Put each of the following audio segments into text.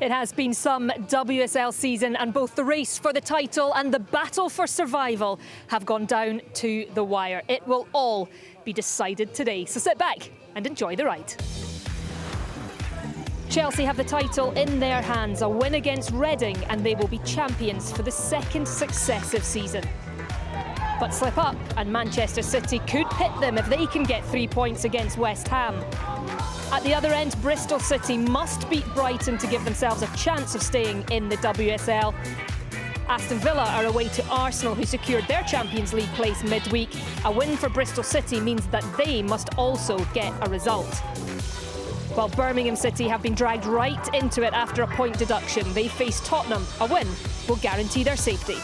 It has been some WSL season, and both the race for the title and the battle for survival have gone down to the wire. It will all be decided today, so sit back and enjoy the ride. Chelsea have the title in their hands, a win against Reading, and they will be champions for the second successive season. But slip up and Manchester City could pit them if they can get 3 points against West Ham. At the other end, Bristol City must beat Brighton to give themselves a chance of staying in the WSL. Aston Villa are away to Arsenal, who secured their Champions League place midweek. A win for Bristol City means that they must also get a result. While Birmingham City have been dragged right into it after a point deduction, they face Tottenham. A win will guarantee their safety.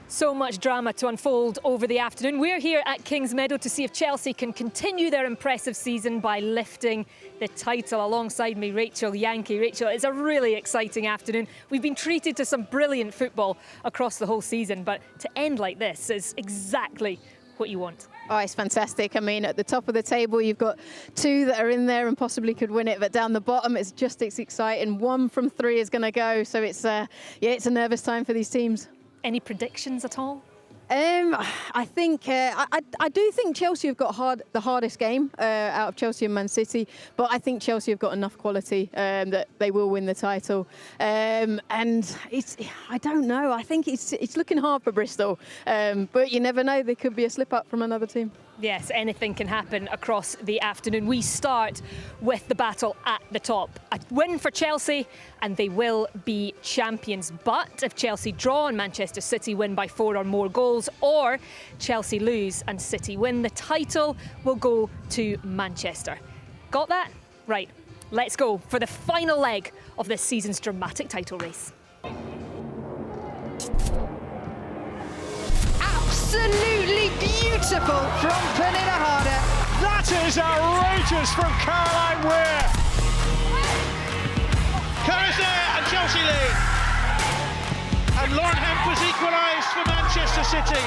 So much drama to unfold over the afternoon. We're here at Kingsmeadow to see if Chelsea can continue their impressive season by lifting the title. Alongside me, Rachel Yankee. Rachel, it's a really exciting afternoon. We've been treated to some brilliant football across the whole season, but to end like this is exactly what you want. Oh, it's fantastic. I mean, at the top of the table, you've got two that are in there and possibly could win it, but down the bottom, it's just as exciting. 1 from 3 is going to go, so it's a nervous time for these teams. Any predictions at all? I think I do think Chelsea have got the hardest game out of Chelsea and Man City, but I think Chelsea have got enough quality that they will win the title. And I don't know. I think it's looking hard for Bristol, but you never know. There could be a slip up from another team. Yes, anything can happen across the afternoon. We start with the battle at the top. A win for Chelsea and they will be champions. But if Chelsea draw and Manchester City win by 4 or more goals, or Chelsea lose and City win, the title will go to Manchester. Got that? Right, let's go for the final leg of this season's dramatic title race. Absolutely beautiful from Pernilla Harder. That is outrageous from Caroline Weir. Kerr's there and Chelsea lead. And Lauren Hemp has equalised for Manchester City.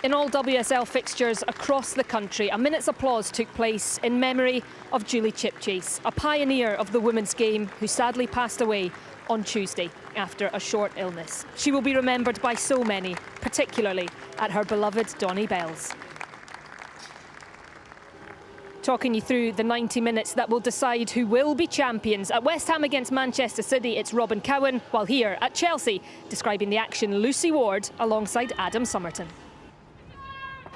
In all WSL fixtures across the country, a minute's applause took place in memory of Julie Chipchase, a pioneer of the women's game who sadly passed away on Tuesday after a short illness. She will be remembered by so many, particularly at her beloved Donny Bells. Talking you through the 90 minutes that will decide who will be champions. At West Ham against Manchester City, it's Robin Cowan, while here at Chelsea, describing the action, Lucy Ward alongside Adam Somerton.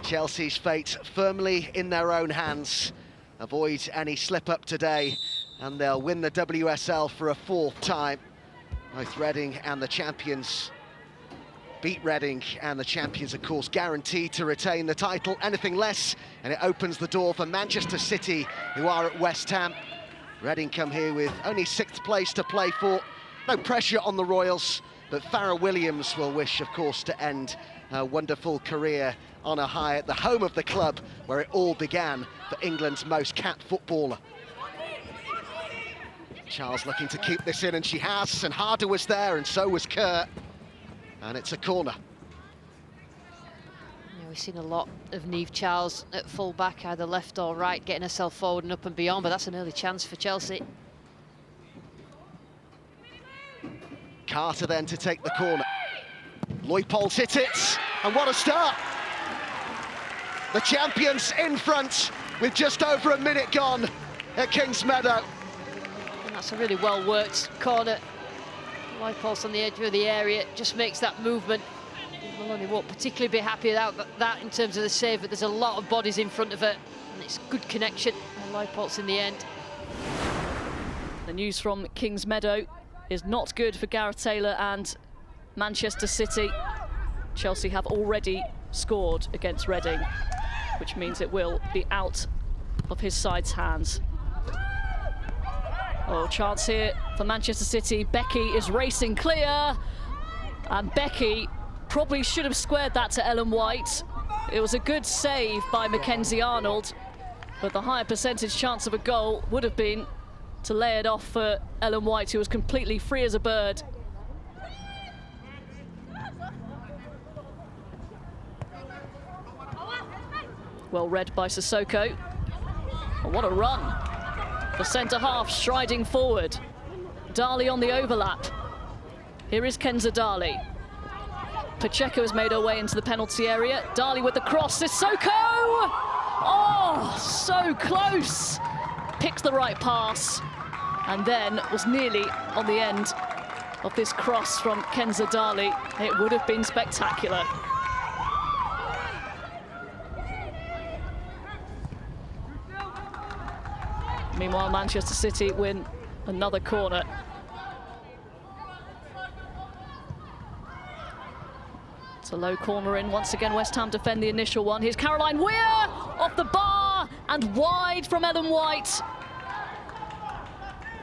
Chelsea's fate firmly in their own hands. Avoid any slip-up today, and they'll win the WSL for a 4th time. Both Reading and the champions beat Reading, and the champions, of course, guaranteed to retain the title. Anything less, and it opens the door for Manchester City, who are at West Ham. Reading come here with only 6th place to play for. No pressure on the Royals, but Farrah Williams will wish, of course, to end her wonderful career on a high at the home of the club where it all began for England's most capped footballer. Charles looking to keep this in, and she has, and Harder was there and so was Kerr, and it's a corner. Yeah, we've seen a lot of Niamh Charles at full back, either left or right, getting herself forward and up and beyond, but that's an early chance for Chelsea. Carter then to take the corner. Leupolz hit it, and what a start! The champions in front with just over a minute gone at Kingsmeadow. And that's a really well-worked corner. Leupolz on the edge of the area just makes that movement. Maloney won't particularly be happy about that in terms of the save, but there's a lot of bodies in front of her, and it's good connection. And Leupolz in the end. The news from Kingsmeadow is not good for Gareth Taylor and Manchester City. Chelsea have already scored against Reading, which means it will be out of his side's hands. Oh, chance here for Manchester City. Becky is racing clear, and Becky probably should have squared that to Ellen White. It was a good save by Mackenzie Arnold, but the higher percentage chance of a goal would have been to lay it off for Ellen White, who was completely free as a bird. Well read by Sissoko. Oh, what a run. The centre-half striding forward. Dali on the overlap. Here is Kenza Dali. Pacheco has made her way into the penalty area. Dali with the cross. Sissoko! Oh, so close. Picked the right pass and then was nearly on the end of this cross from Kenza Dali. It would have been spectacular. Meanwhile, Manchester City win another corner. It's a low corner in. Once again, West Ham defend the initial one. Here's Caroline Weir off the bar and wide from Ellen White.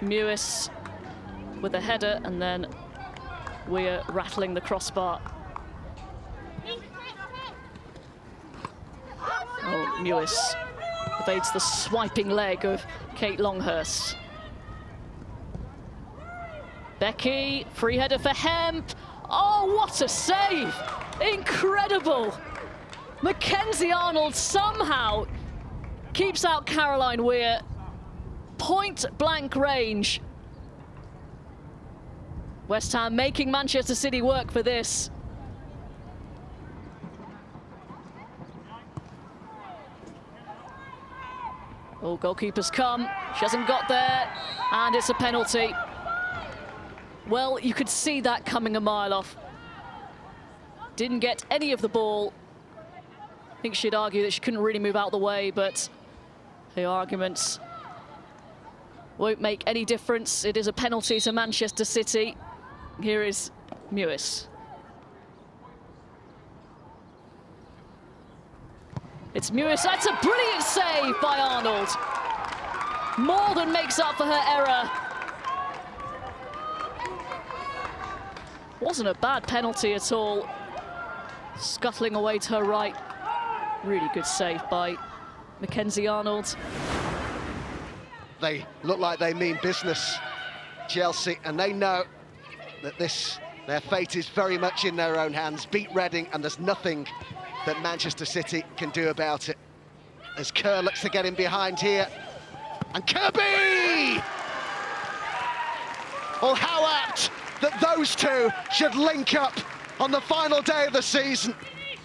Mewis with a header and then Weir rattling the crossbar. Oh, Mewis evades the swiping leg of Kate Longhurst. Becky, free header for Hemp. Oh, what a save! Incredible! Mackenzie Arnold somehow keeps out Caroline Weir. Point blank range. West Ham making Manchester City work for this. Oh, goalkeeper's come. She hasn't got there, and it's a penalty. Well, you could see that coming a mile off. Didn't get any of the ball. I think she'd argue that she couldn't really move out the way, but the arguments won't make any difference. It is a penalty to Manchester City. Here is Mewis. It's Mewis. That's a brilliant save by Arnold. More than makes up for her error. Wasn't a bad penalty at all. Scuttling away to her right. Really good save by Mackenzie Arnold. They look like they mean business, Chelsea, and they know that their fate is very much in their own hands. Beat Reading, and there's nothing that Manchester City can do about it. As Kerr looks to get in behind here. And Kirby! Well, how apt that those two should link up on the final day of the season.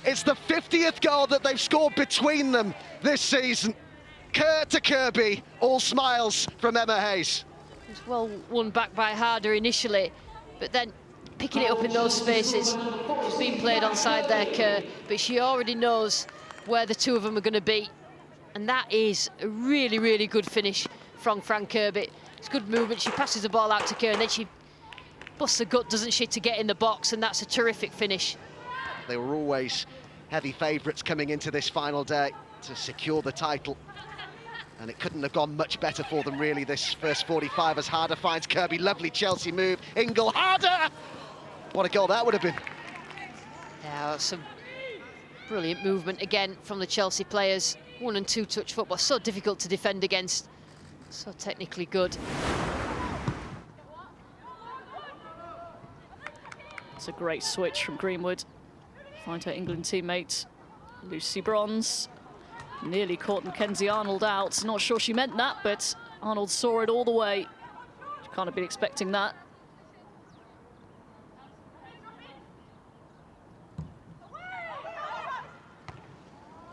It's the 50th goal that they've scored between them this season. Kerr to Kirby, all smiles from Emma Hayes. It was well won back by Harder initially, but then picking it up in those spaces. She's been played onside there, Kerr, but she already knows where the two of them are going to be. And that is a really, really good finish from Fran Kirby. It's good movement. She passes the ball out to Kerr, and then she busts her gut, doesn't she, to get in the box, and that's a terrific finish. They were always heavy favourites coming into this final day to secure the title. And it couldn't have gone much better for them, really, this first 45, as Harder finds Kirby. Lovely Chelsea move. Ingle, Harder! What a goal that would have been. Yeah, some brilliant movement again from the Chelsea players. 1- and 2-touch football, so difficult to defend against. So technically good. It's a great switch from Greenwood. Find her England teammate, Lucy Bronze. Nearly caught Mackenzie Arnold out. Not sure she meant that, but Arnold saw it all the way. She can't have been expecting that.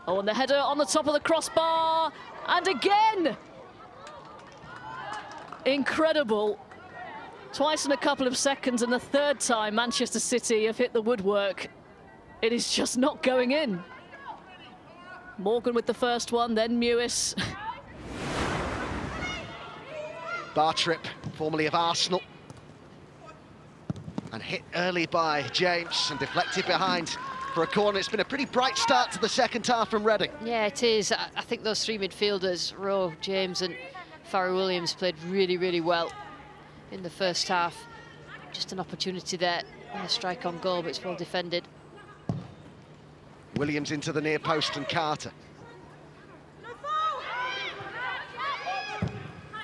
Oh, and the header on the top of the crossbar. And again! Incredible. Twice in a couple of seconds, and the third time Manchester City have hit the woodwork. It is just not going in. Morgan with the first one, then Mewis. Bartrip, formerly of Arsenal. And hit early by James and deflected behind for a corner. It's been a pretty bright start to the second half from Reading. Yeah, it is. I think those three midfielders, Rowe, James and Farrah Williams, played really, really well in the first half. Just an opportunity there and a strike on goal, but it's well defended. Williams into the near post and Carter.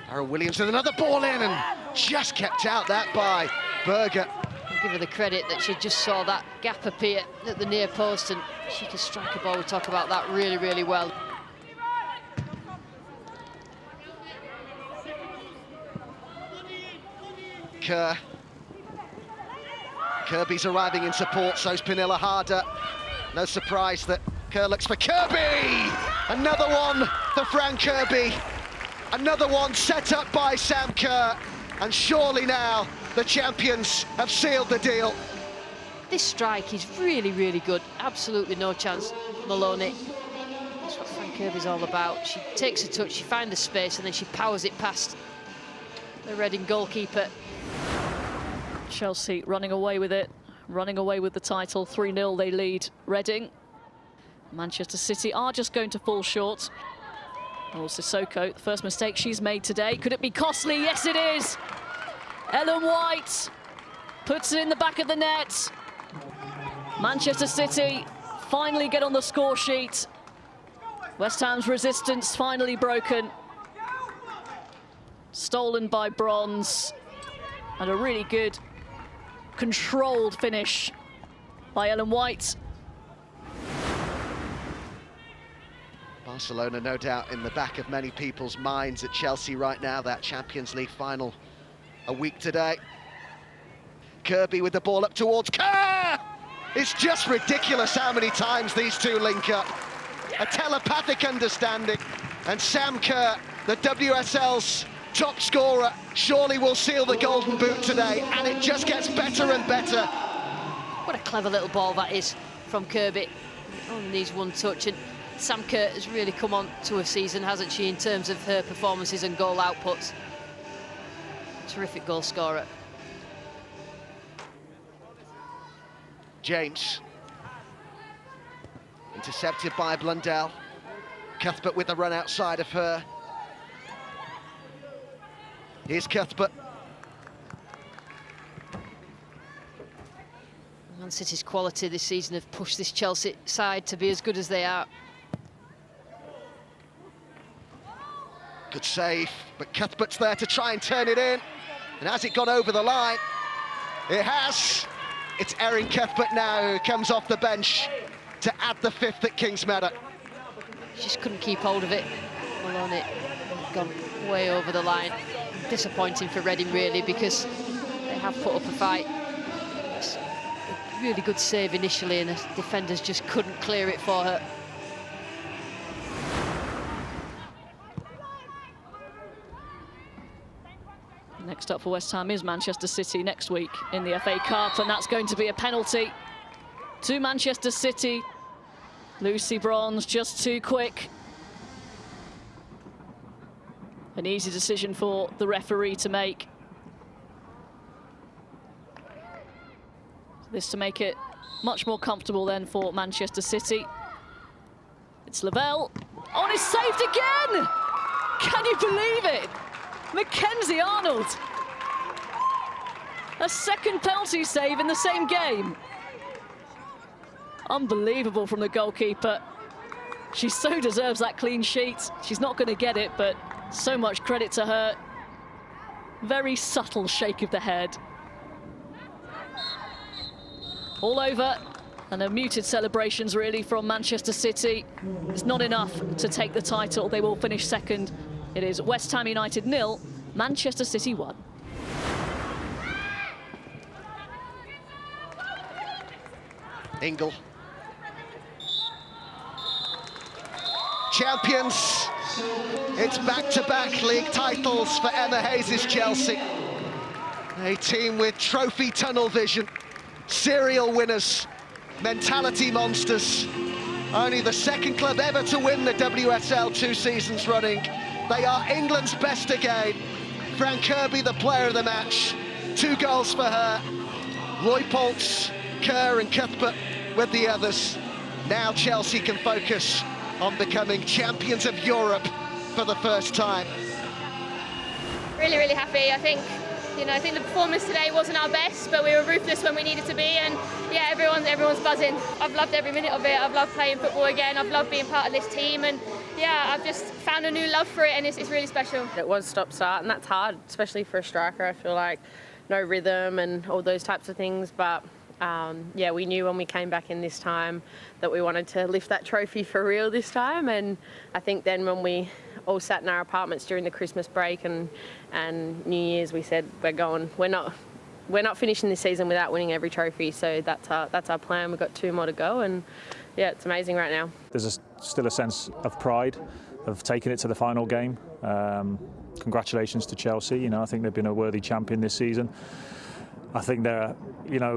Farrah Williams with another ball in and just kept out that by Berger. I'll give her the credit that she just saw that gap appear at the near post and she can strike a ball. We talk about that really, really well. Kerr. Kirby's arriving in support, so's Pernille Harder. No surprise that Kerr looks for Kirby! Another one for Fran Kirby. Another one set up by Sam Kerr. And surely now the champions have sealed the deal. This strike is really, really good. Absolutely no chance, Maloney. That's what Fran Kirby's all about. She takes a touch, she finds the space, and then she powers it past the Reading goalkeeper. Chelsea running away with it, running away with the title. 3-0 they lead Reading. Manchester City are just going to fall short. Oh, Sissoko, the first mistake she's made today. Could it be costly? Yes, it is. Ellen White puts it in the back of the net. Manchester City finally get on the score sheet. West Ham's resistance finally broken. Stolen by Bronze. And a really good, controlled finish by Ellen White. Barcelona, no doubt, in the back of many people's minds at Chelsea right now. That Champions League final a week today. Kirby with the ball up towards Kerr! It's just ridiculous how many times these two link up. A telepathic understanding. And Sam Kerr, the WSL's top scorer, surely will seal the Golden Boot today, and it just gets better and better. What a clever little ball that is from Kirby. Only needs one touch, and Sam Kerr has really come on to a season, hasn't she, in terms of her performances and goal outputs. Terrific goal scorer. James. Intercepted by Blundell. Cuthbert with the run outside of her. Here's Cuthbert. Man City's quality this season have pushed this Chelsea side to be as good as they are. Good save, but Cuthbert's there to try and turn it in. And has it gone over the line? It has. It's Erin Cuthbert now who comes off the bench to add the fifth at Kingsmeadow. She just couldn't keep hold of it. Maloney gone way over the line. Disappointing for Reading, really, because they have put up a fight. It's a really good save initially, and the defenders just couldn't clear it for her. Next up for West Ham is Manchester City next week in the FA Cup, and that's going to be a penalty to Manchester City. Lucy Bronze just too quick. An easy decision for the referee to make. This to make it much more comfortable then for Manchester City. It's Lavelle. Oh, and it's saved again! Can you believe it? Mackenzie Arnold. A second penalty save in the same game. Unbelievable from the goalkeeper. She so deserves that clean sheet. She's not going to get it, but so much credit to her. Very subtle shake of the head. All over, and a muted celebrations really from Manchester City. It's not enough to take the title. They will finish second. It is West Ham United 0, Manchester City 1. Ingle. Champions. It's back-to-back league titles for Emma Hayes' Chelsea. A team with trophy tunnel vision, serial winners, mentality monsters. Only the second club ever to win the WSL 2 seasons running. They are England's best again. Fran Kirby, the player of the match. 2 goals for her. Roy Poltz, Kerr and Cuthbert with the others. Now Chelsea can focus on becoming champions of Europe for the first time. Really, really happy. I think the performance today wasn't our best, but we were ruthless when we needed to be, and yeah, everyone's buzzing. I've loved every minute of it. I've loved playing football again. I've loved being part of this team, and yeah, I've just found a new love for it, and it's really special. It was stop-start, and that's hard, especially for a striker. I feel like no rhythm and all those types of things, but yeah, we knew when we came back in this time that we wanted to lift that trophy for real this time, and I think then when we all sat in our apartments during the Christmas break and New Year's. We said we're not finishing this season without winning every trophy. So that's our plan. We've got 2 more to go, and yeah, it's amazing right now. There's still a sense of pride of taking it to the final game. Congratulations to Chelsea. I think they've been a worthy champion this season. I think their,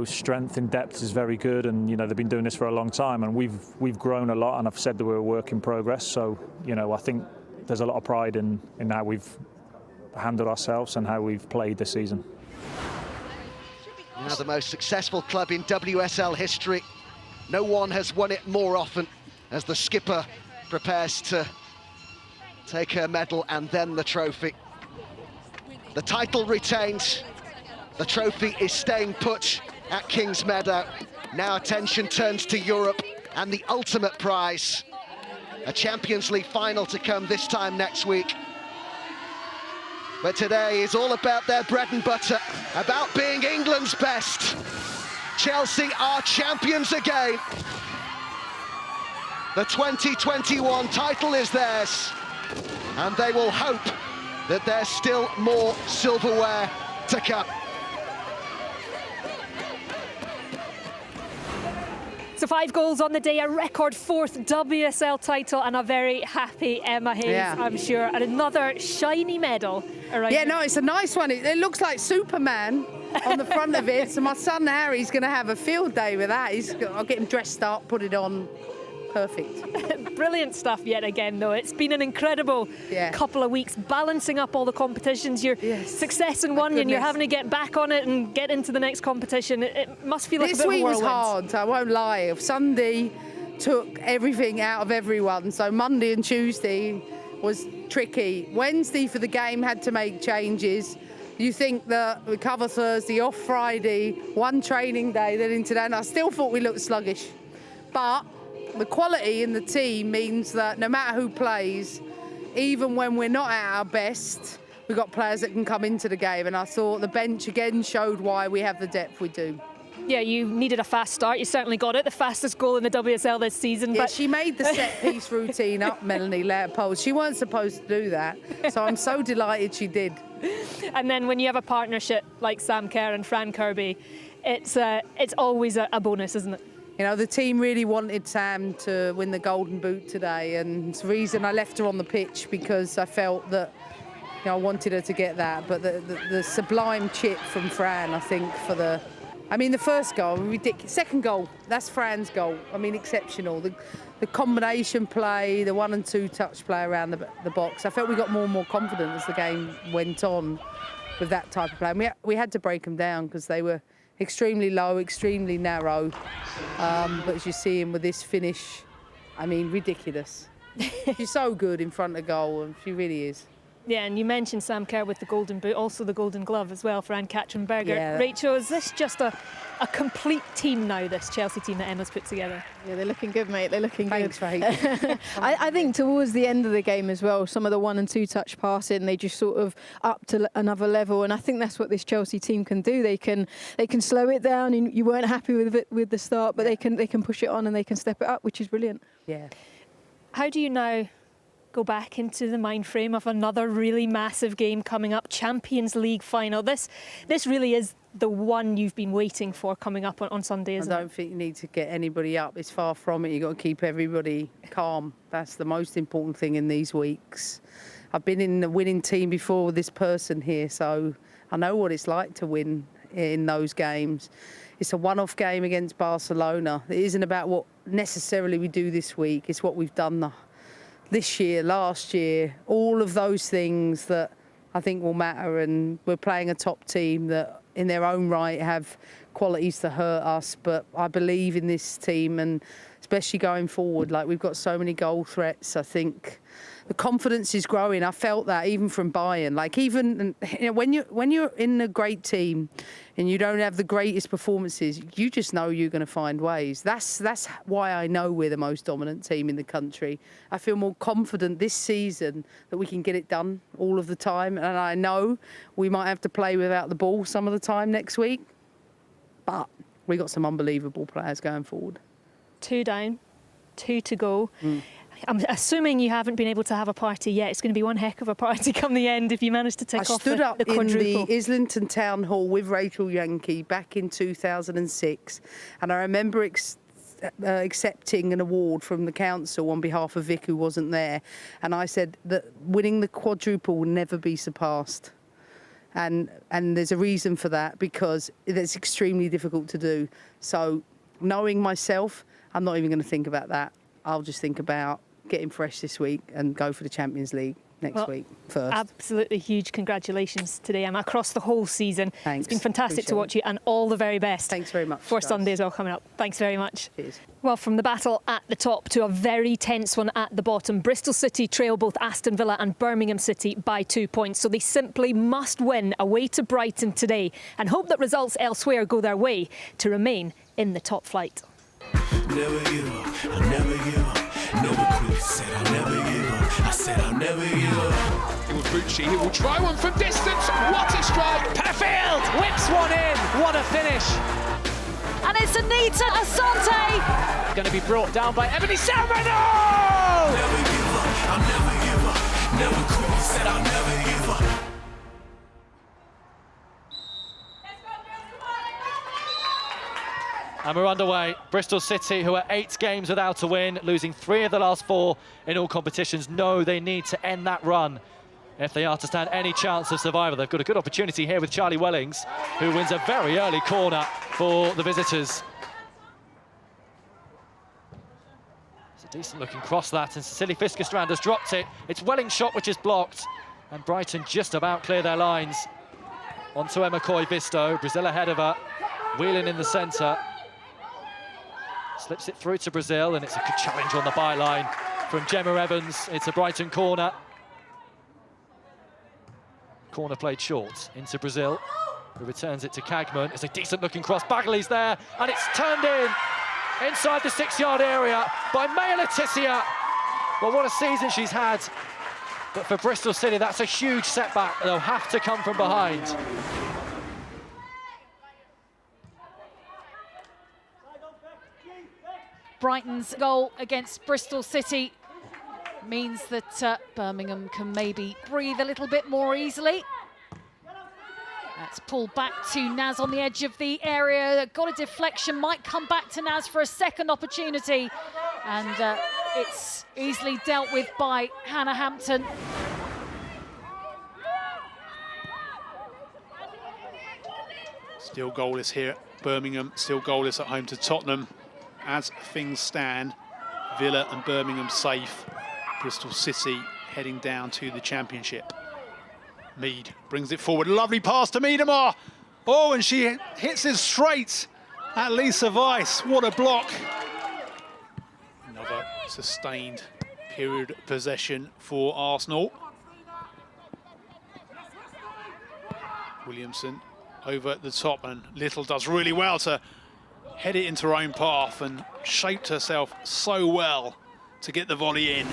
strength in depth is very good, and they've been doing this for a long time, and we've grown a lot. And I've said that we're a work in progress. So I think there's a lot of pride in how we've handled ourselves and how we've played this season. Now the most successful club in WSL history. No one has won it more often, as the skipper prepares to take her medal and then the trophy. The title retained. The trophy is staying put at Kingsmeadow. Now attention turns to Europe and the ultimate prize. A Champions League final to come this time next week. But today is all about their bread and butter, about being England's best. Chelsea are champions again. The 2021 title is theirs, and they will hope that there's still more silverware to come. So 5 goals on the day, a record 4th WSL title, and a very happy Emma Hayes, I'm sure, and another shiny medal around. Yeah, no, it's a nice one. It looks like Superman on the front of it. So my son Harry's going to have a field day with that. I'll get him dressed up, put it on. Perfect. Brilliant stuff yet again, though. It's been an incredible couple of weeks, balancing up all the competitions. Your success in one, and you're having to get back on it and get into the next competition. It must feel like a bit of a whirlwind. This week was hard, I won't lie. Sunday took everything out of everyone. So Monday and Tuesday was tricky. Wednesday for the game had to make changes. You think that we cover Thursday, off Friday, one training day, then into that. And I still thought we looked sluggish. But the quality in the team means that no matter who plays, even when we're not at our best, we've got players that can come into the game. And I thought the bench again showed why we have the depth we do. Yeah, you needed a fast start. You certainly got it. The fastest goal in the WSL this season. Yeah, but she made the set-piece routine up, Melanie Leopold. She weren't supposed to do that. So I'm so delighted she did. And then when you have a partnership like Sam Kerr and Fran Kirby, it's always a bonus, isn't it? The team really wanted Sam to win the Golden Boot today, and it's the reason I left her on the pitch, because I felt that I wanted her to get that. But the sublime chip from Fran, I think, for the first goal, ridiculous. Second goal, that's Fran's goal. Exceptional. The combination play, the 1 and 2 touch play around the box. I felt we got more and more confident as the game went on with that type of play. And we had to break them down because they were extremely low, extremely narrow. But as you see him with this finish, ridiculous. She's so good in front of goal, she really is. Yeah, and you mentioned Sam Kerr with the Golden Boot, also the Golden Glove as well for Ann-Katrin Berger. Yeah. Rachel, is this just a complete team now, this Chelsea team that Emma's put together? Yeah, they're looking good, mate. They're looking Thanks, good. mate. I think towards the end of the game as well, some of the 1 and 2 touch passing, they just sort of up to another level, and I think that's what this Chelsea team can do. They can slow it down, and you weren't happy with it with the start, but they can push it on and they can step it up, which is brilliant. Yeah. How do you now go back into the mind frame of another really massive game coming up, Champions League final? This really is the one you've been waiting for coming up on Sunday, isn't it? I don't think you need to get anybody up. It's far from it. You've got to keep everybody calm. That's the most important thing in these weeks. I've been in the winning team before with this person here, so I know what it's like to win in those games. It's a one-off game against Barcelona. It isn't about what necessarily we do this week. It's what we've done this year, last year, all of those things that I think will matter. And we're playing a top team that in their own right have qualities to hurt us, but I believe in this team, and especially going forward, we've got so many goal threats. I think the confidence is growing. I felt that even from Bayern. When you're in a great team and you don't have the greatest performances, you just know you're going to find ways. That's why I know we're the most dominant team in the country. I feel more confident this season that we can get it done all of the time, and I know we might have to play without the ball some of the time next week, but we got some unbelievable players going forward. 2 down, 2 to go. I'm assuming you haven't been able to have a party yet. It's going to be one heck of a party come the end if you manage to tick off I stood up the in quadruple. the Islington Town Hall with Rachel Yankee back in 2006, and I remember accepting an award from the council on behalf of Vic, who wasn't there, and I said that winning the quadruple will never be surpassed. And there's a reason for that, because it's extremely difficult to do. So knowing myself, I'm not even going to think about that. I'll just think about getting fresh this week and go for the Champions League next week first. Absolutely huge congratulations today, Emma, across the whole season. Thanks. It's been fantastic to watch you, and all the very best. Thanks very much. For guys. Sunday as well coming up. Thanks very much. Cheers. Well, from the battle at the top to a very tense one at the bottom, Bristol City trail both Aston Villa and Birmingham City by 2 points, so they simply must win away to Brighton today and hope that results elsewhere go their way to remain in the top flight. Never give up, I'll never give up, never quit, said I'll never give up, I said I'll never give up. It was Bucci, he will try one from distance, what a strike! Peffield whips one in, what a finish! And it's Anita Asante. Going to be brought down by Ebony Salmon. Never give up, I'll never give up, never quit, said I'll never give up. And we're underway. Bristol City, who are 8 games without a win, losing 3 of the last 4 in all competitions, know they need to end that run if they are to stand any chance of survival. They've got a good opportunity here with Charlie Wellings, who wins a very early corner for the visitors. It's a decent-looking cross, that, and Cecilie Fiskerstrand has dropped it. It's Wellings' shot which is blocked, and Brighton just about clear their lines. Onto Emma Coy-Visto, Brazil ahead of her, Whelan in the centre. Slips it through to Brazil, and it's a good challenge on the byline from Gemma Evans. It's a Brighton corner. Corner played short into Brazil, who returns it to Cagman. It's a decent-looking cross. Bagley's there, and it's turned in inside the 6-yard area by Maya Letizia. Well, what a season she's had. But for Bristol City, that's a huge setback. They'll have to come from behind. Brighton's goal against Bristol City means that Birmingham can maybe breathe a little bit more easily. That's pulled back to Naz on the edge of the area. Got a deflection, might come back to Naz for a second opportunity. And it's easily dealt with by Hannah Hampton. Still goalless here at Birmingham, still goalless at home to Tottenham. As things stand, Villa and Birmingham safe. Bristol City heading down to the Championship. Mead brings it forward. Lovely pass to Miedema. Oh, and she hits it straight at Lisa Weiss. What a block. Another sustained period of possession for Arsenal. Williamson over at the top, and Little does really well to head it into her own path and shaped herself so well to get the volley in.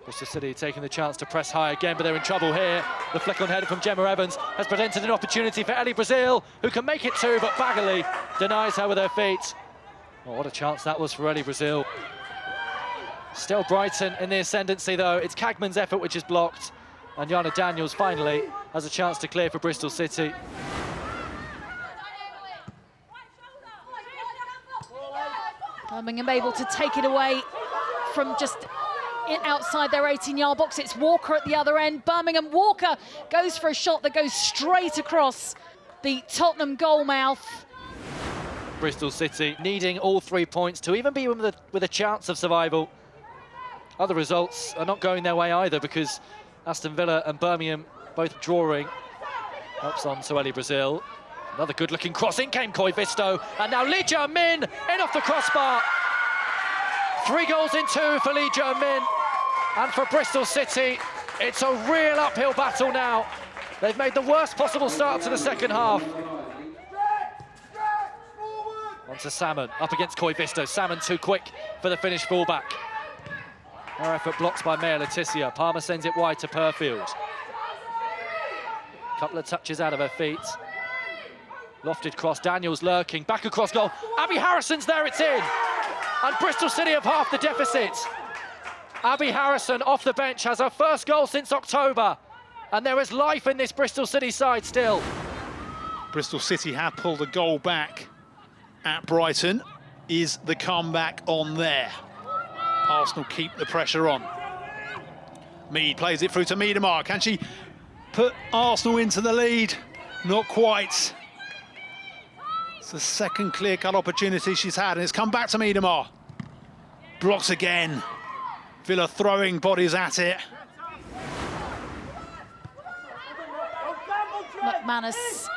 Bristol City taking the chance to press high again, but they're in trouble here. The flick on header from Gemma Evans has presented an opportunity for Ellie Brazil, who can make it 2, but Bagley denies her with her feet. Oh, what a chance that was for Ellie Brazil. Still Brighton in the ascendancy, though. It's Cagman's effort which is blocked, and Jana Daniels finally has a chance to clear for Bristol City. Birmingham able to take it away from just outside their 18-yard box. It's Walker at the other end. Birmingham, Walker goes for a shot that goes straight across the Tottenham goal mouth. Bristol City needing all 3 points to even be with a chance of survival. Other results are not going their way either, because Aston Villa and Birmingham both drawing. Helps on to Ellie Brazil. Another good-looking cross. In came Coy-Visto, and now Lee Jia-min in off the crossbar. 3 goals in 2 for Lee Jia-min, and for Bristol City, it's a real uphill battle now. They've made the worst possible start to the second half. On to Salmon, up against Coy-Visto. Salmon too quick for the Finnish fullback. Her effort blocked by Maya Letizia. Palmer sends it wide to Perfield. Couple of touches out of her feet. Lofted cross, Daniels lurking, back across goal. Abby Harrison's there, it's in. And Bristol City have half the deficit. Abby Harrison off the bench has her first goal since October. And there is life in this Bristol City side still. Bristol City have pulled a goal back at Brighton. Is the comeback on there? Arsenal keep the pressure on. Mead plays it through to Miedemar. Can she put Arsenal into the lead? Not quite. It's the second clear-cut opportunity she's had, and it's come back to Miedemar. Blocks again. Villa throwing bodies at it. McManus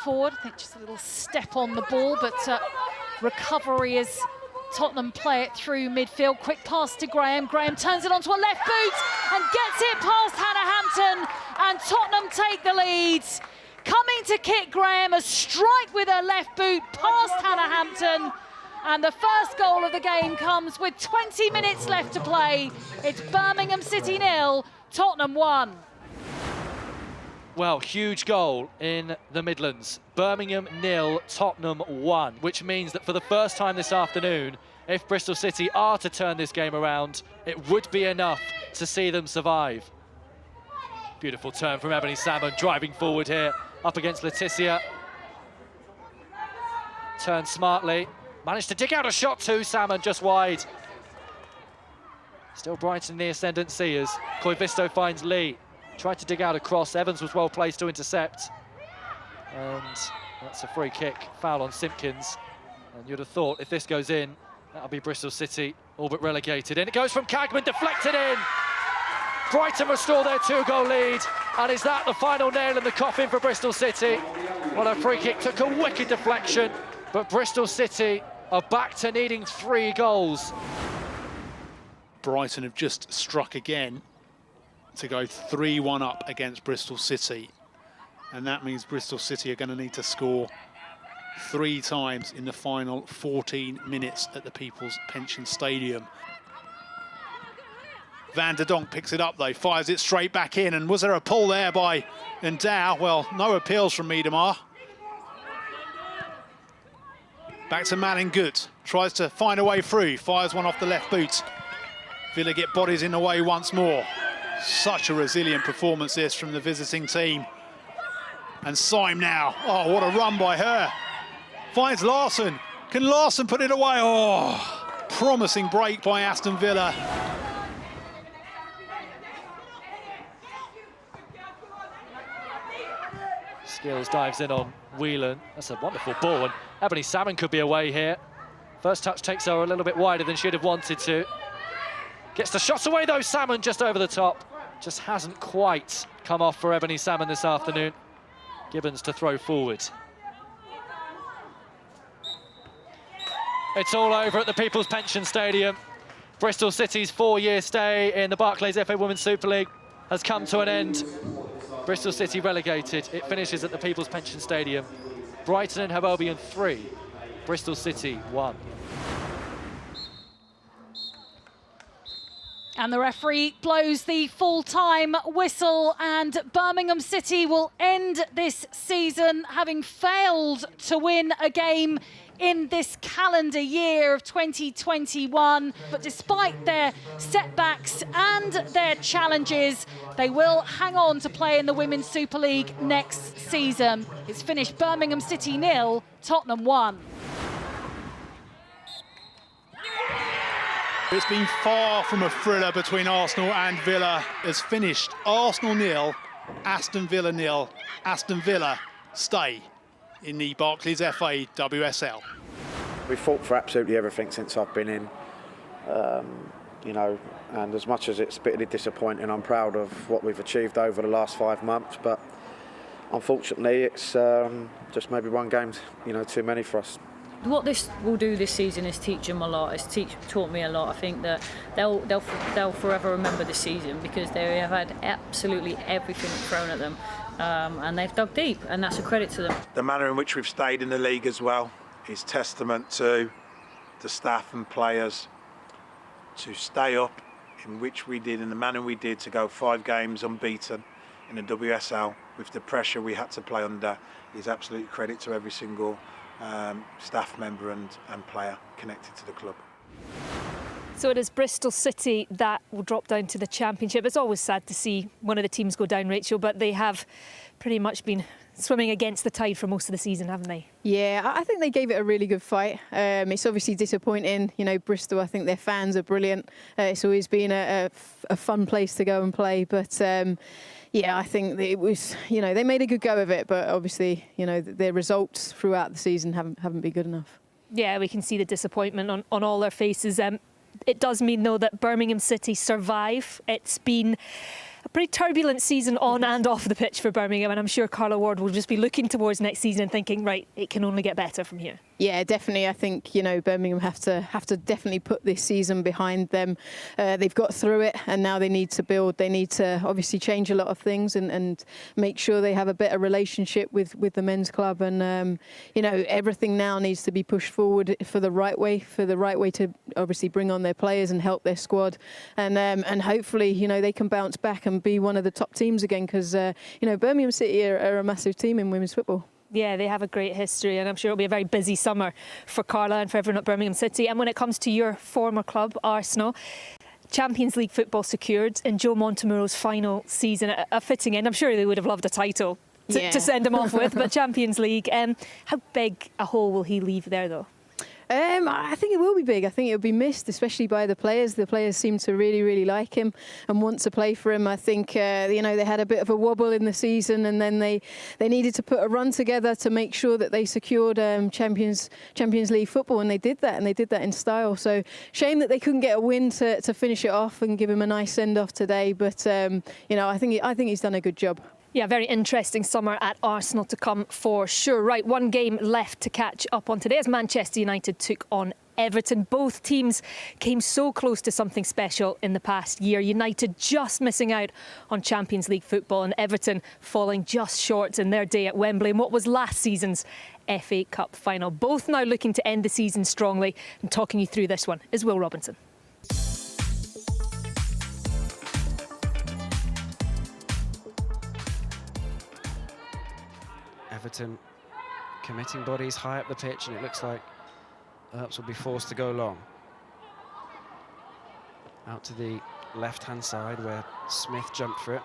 forward, I think just a little step on the ball, but recovery as Tottenham play it through midfield. Quick pass to Graham. Graham turns it onto a left boot and gets it past Hannah Hampton, and Tottenham take the lead. Coming to kick Graham, a strike with her left boot past Hannah Hampton, and the first goal of the game comes with 20 minutes left to play. It's Birmingham City 0, Tottenham 1. Well, huge goal in the Midlands. Birmingham 0, Tottenham 1, which means that for the first time this afternoon, if Bristol City are to turn this game around, it would be enough to see them survive. Beautiful turn from Ebony Salmon, driving forward here, up against Leticia. Turned smartly, managed to dig out a shot too, Salmon just wide. Still Brighton in the ascendancy as Koivisto finds Lee. Tried to dig out a cross, Evans was well placed to intercept. And that's a free kick, foul on Simpkins. And you'd have thought if this goes in, that'll be Bristol City all but relegated. And it goes from Cagman, deflected in. Brighton restore their 2-goal lead. And is that the final nail in the coffin for Bristol City? Well, a free kick took a wicked deflection, but Bristol City are back to needing 3 goals. Brighton have just struck again to go 3-1 up against Bristol City. And that means Bristol City are going to need to score 3 times in the final 14 minutes at the People's Pension Stadium. Van der Donk picks it up though, fires it straight back in, and was there a pull there by Endow? Well, no appeals from Miedemar. Back to Malin Good, tries to find a way through, fires one off the left boot. Villa get bodies in the way once more. Such a resilient performance this from the visiting team. And Syme now, oh, what a run by her. Finds Larson, can Larson put it away? Oh, promising break by Aston Villa. Skills dives in on Whelan, that's a wonderful ball, and Ebony Salmon could be away here. First touch takes her a little bit wider than she'd have wanted to. Gets the shot away though, Salmon just over the top. Just hasn't quite come off for Ebony Salmon this afternoon. Gibbons to throw forward. It's all over at the People's Pension Stadium. Bristol City's 4-year stay in the Barclays FA Women's Super League has come to an end. Bristol City relegated. It finishes at the People's Pension Stadium. Brighton and Hove Albion 3, Bristol City 1. And the referee blows the full-time whistle, and Birmingham City will end this season having failed to win a game in this calendar year of 2021. But despite their setbacks and their challenges, they will hang on to play in the Women's Super League next season. It's finished Birmingham City 0, Tottenham 1. It's been far from a thriller between Arsenal and Villa. It's finished Arsenal 0, Aston Villa 0. Aston Villa stay in the Barclays FA WSL. We fought for absolutely everything since I've been in, you know, and as much as it's bitterly disappointing, I'm proud of what we've achieved over the last 5 months, but unfortunately it's just maybe one game, you know, too many for us. What this will do this season is teach them a lot. It's taught me a lot. I think that they'll forever remember this season because they have had absolutely everything thrown at them, and they've dug deep, and that's a credit to them. The manner in which we've stayed in the league as well is testament to the staff and players to stay up in which we did, in the manner we did, to go 5 games unbeaten in the WSL with the pressure we had to play under is absolute credit to every single staff member and player connected to the club. So it is Bristol City that will drop down to the Championship. It's always sad to see one of the teams go down, Rachel, but they have pretty much been swimming against the tide for most of the season, haven't they? Yeah, I think they gave it a really good fight. It's obviously disappointing. You know, Bristol, I think their fans are brilliant. It's always been a fun place to go and play. But yeah, I think it was, you know, they made a good go of it. But obviously, you know, their results throughout the season haven't been good enough. Yeah, we can see the disappointment on all their faces. It does mean, though, that Birmingham City survive. It's been a pretty turbulent season on and off the pitch for Birmingham, and I'm sure Carla Ward will just be looking towards next season and thinking, right, it can only get better from here. Yeah, definitely. I think, you know, Birmingham have to definitely put this season behind them. They've got through it, and now they need to build. They need to obviously change a lot of things and make sure they have a better relationship with the men's club. And you know, everything now needs to be pushed forward for the right way to obviously bring on their players and help their squad. And hopefully, you know, they can bounce back and be one of the top teams again, because you know, Birmingham City are a massive team in women's football. Yeah, they have a great history, and I'm sure it'll be a very busy summer for Carla and for everyone at Birmingham City. And when it comes to your former club, Arsenal, Champions League football secured in Joe Montemuro's final season, a fitting end. I'm sure they would have loved a title to send him off with, but Champions League. How big a hole will he leave there, though? I think it will be big. I think it will be missed, especially by the players. The players seem to really, really like him and want to play for him. I think, you know, they had a bit of a wobble in the season, and then they needed to put a run together to make sure that they secured Champions League football, and they did that in style. So shame that they couldn't get a win to finish it off and give him a nice send-off today. But, you know, I think he's done a good job. Yeah, very interesting summer at Arsenal to come for sure. Right, one game left to catch up on today as Manchester United took on Everton. Both teams came so close to something special in the past year. United just missing out on Champions League football, and Everton falling just short in their day at Wembley in what was last season's FA Cup final. Both now looking to end the season strongly, and talking you through this one is Will Robinson. Everton committing bodies high up the pitch, and it looks like Earps will be forced to go long. Out to the left-hand side where Smith jumped for it.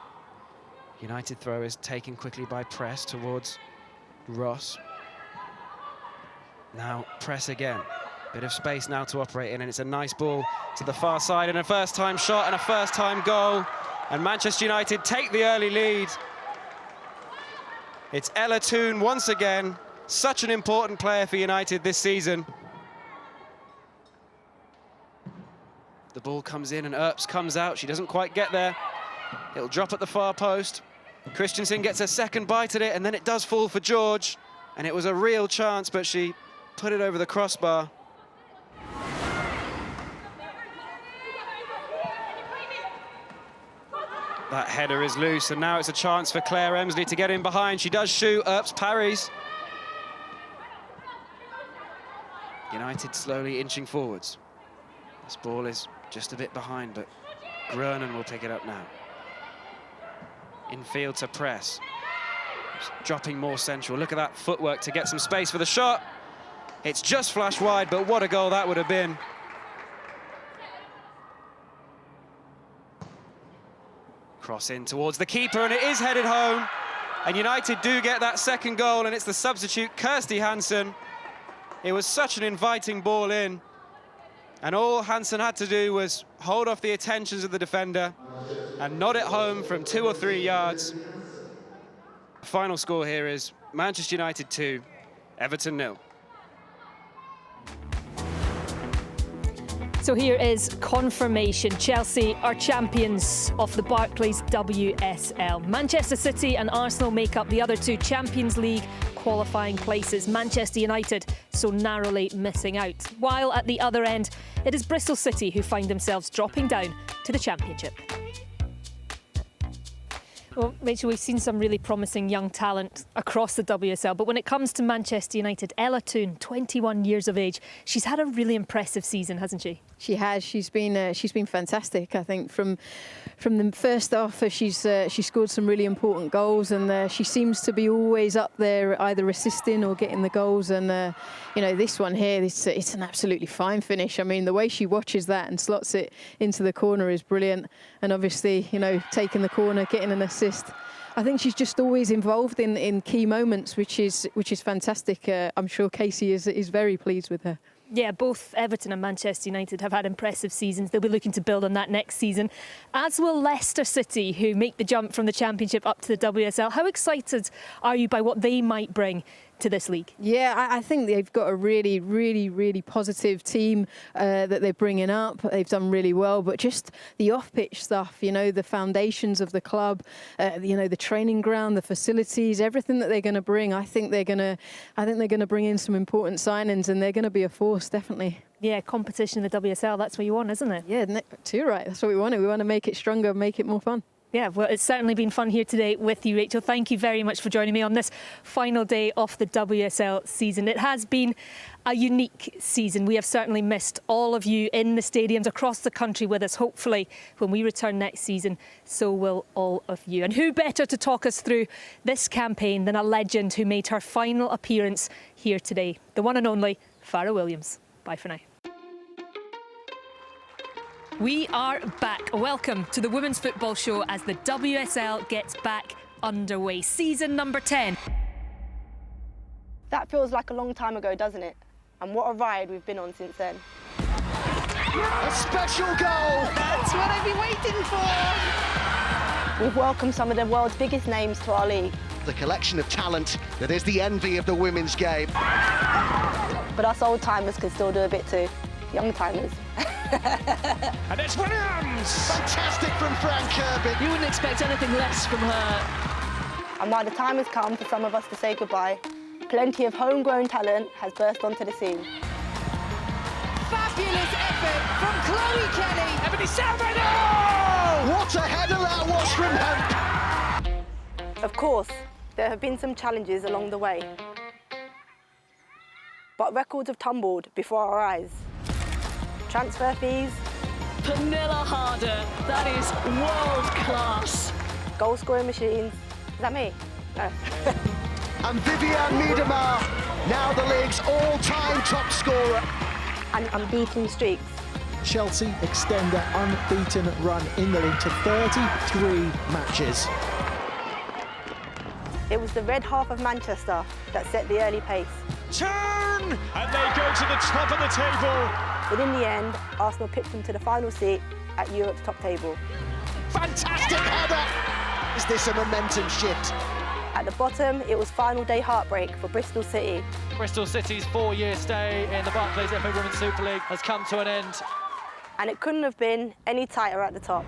United throw is taken quickly by Press towards Ross. Now Press again. Bit of space now to operate in, and it's a nice ball to the far side, and a first-time shot and a first-time goal. And Manchester United take the early lead. It's Ella Toone once again, such an important player for United this season. The ball comes in and Earps comes out. She doesn't quite get there. It'll drop at the far post. Christensen gets a second bite at it, and then it does fall for George. And it was a real chance, but she put it over the crossbar. That header is loose, and now it's a chance for Claire Emsley to get in behind. She does shoot, Earps parries. United slowly inching forwards. This ball is just a bit behind, but Grunen will pick it up now. Infield to Press. Dropping more central. Look at that footwork to get some space for the shot. It's just flashed wide, but what a goal that would have been. Cross in towards the keeper, and it is headed home. And United do get that second goal, and it's the substitute, Kirsty Hansen. It was such an inviting ball in. And all Hansen had to do was hold off the attentions of the defender and nod it home from 2 or 3 yards. The final score here is Manchester United 2, Everton 0. So here is confirmation. Chelsea are champions of the Barclays WSL. Manchester City and Arsenal make up the other two Champions League qualifying places. Manchester United so narrowly missing out. While at the other end, it is Bristol City who find themselves dropping down to the Championship. Well, Rachel, we've seen some really promising young talent across the WSL, but when it comes to Manchester United, Ella Toone, 21 years of age, she's had a really impressive season, hasn't she? She has. She's been fantastic. I think from the first off, she scored some really important goals, and she seems to be always up there, either assisting or getting the goals. And you know, this one here, it's an absolutely fine finish. I mean, the way she watches that and slots it into the corner is brilliant. And obviously, you know, taking the corner, getting an assist. I think she's just always involved in key moments, which is fantastic. I'm sure Casey is very pleased with her. Yeah, both Everton and Manchester United have had impressive seasons. They'll be looking to build on that next season, as will Leicester City, who make the jump from the Championship up to the WSL. How excited are you by what they might bring to this league? Yeah, I think they've got a really, really, really positive team that they're bringing up. They've done really well, but just the off-pitch stuff, you know, the foundations of the club, you know, the training ground, the facilities, everything that they're going to bring. I think they're going to bring in some important signings, and they're going to be a force, definitely. Yeah, competition in the WSL, that's what you want, isn't it? Yeah, too right. That's what we want. We want to make it stronger, make it more fun. Yeah, well, it's certainly been fun here today with you, Rachel. Thank you very much for joining me on this final day of the WSL season. It has been a unique season. We have certainly missed all of you in the stadiums across the country with us. Hopefully, when we return next season, so will all of you. And who better to talk us through this campaign than a legend who made her final appearance here today, the one and only Farrah Williams. Bye for now. We are back. Welcome to the Women's Football Show as the WSL gets back underway. Season number 10. That feels like a long time ago, doesn't it? And what a ride we've been on since then. A special goal! That's what I've been waiting for! We've welcomed some of the world's biggest names to our league. The collection of talent that is the envy of the women's game. But us old-timers can still do a bit too. Young-timers. And it's Williams! Fantastic from Fran Kirby. You wouldn't expect anything less from her. And while the time has come for some of us to say goodbye, plenty of homegrown talent has burst onto the scene. Fabulous effort from Chloe Kelly. Ebony Salvador! What a header that was from Hope! Of course, there have been some challenges along the way. But records have tumbled before our eyes. Transfer fees. Pernilla Harder, that is world class. Goal scoring machines. Is that me? No. And Vivianne Miedema, now the league's all-time top scorer. And unbeaten streaks. Chelsea extend their unbeaten run in the league to 33 matches. It was the red half of Manchester that set the early pace. Turn! And they go to the top of the table. But in the end, Arsenal picked them to the final seat at Europe's top table. Fantastic header! Is this a momentum shift? At the bottom, it was final day heartbreak for Bristol City. Bristol City's 4-year stay in the Barclays FA Women's Super League has come to an end. And it couldn't have been any tighter at the top.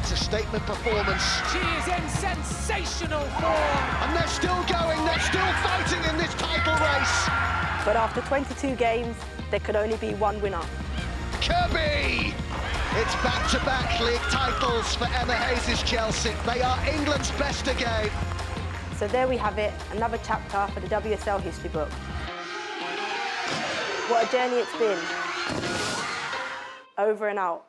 It's a statement performance. She is in sensational form. And they're still going, they're still fighting in this title race. But after 22 games, there could only be one winner. Kirby! It's back-to-back league titles for Emma Hayes' Chelsea. They are England's best again. So there we have it, another chapter for the WSL history book. What a journey it's been. Over and out.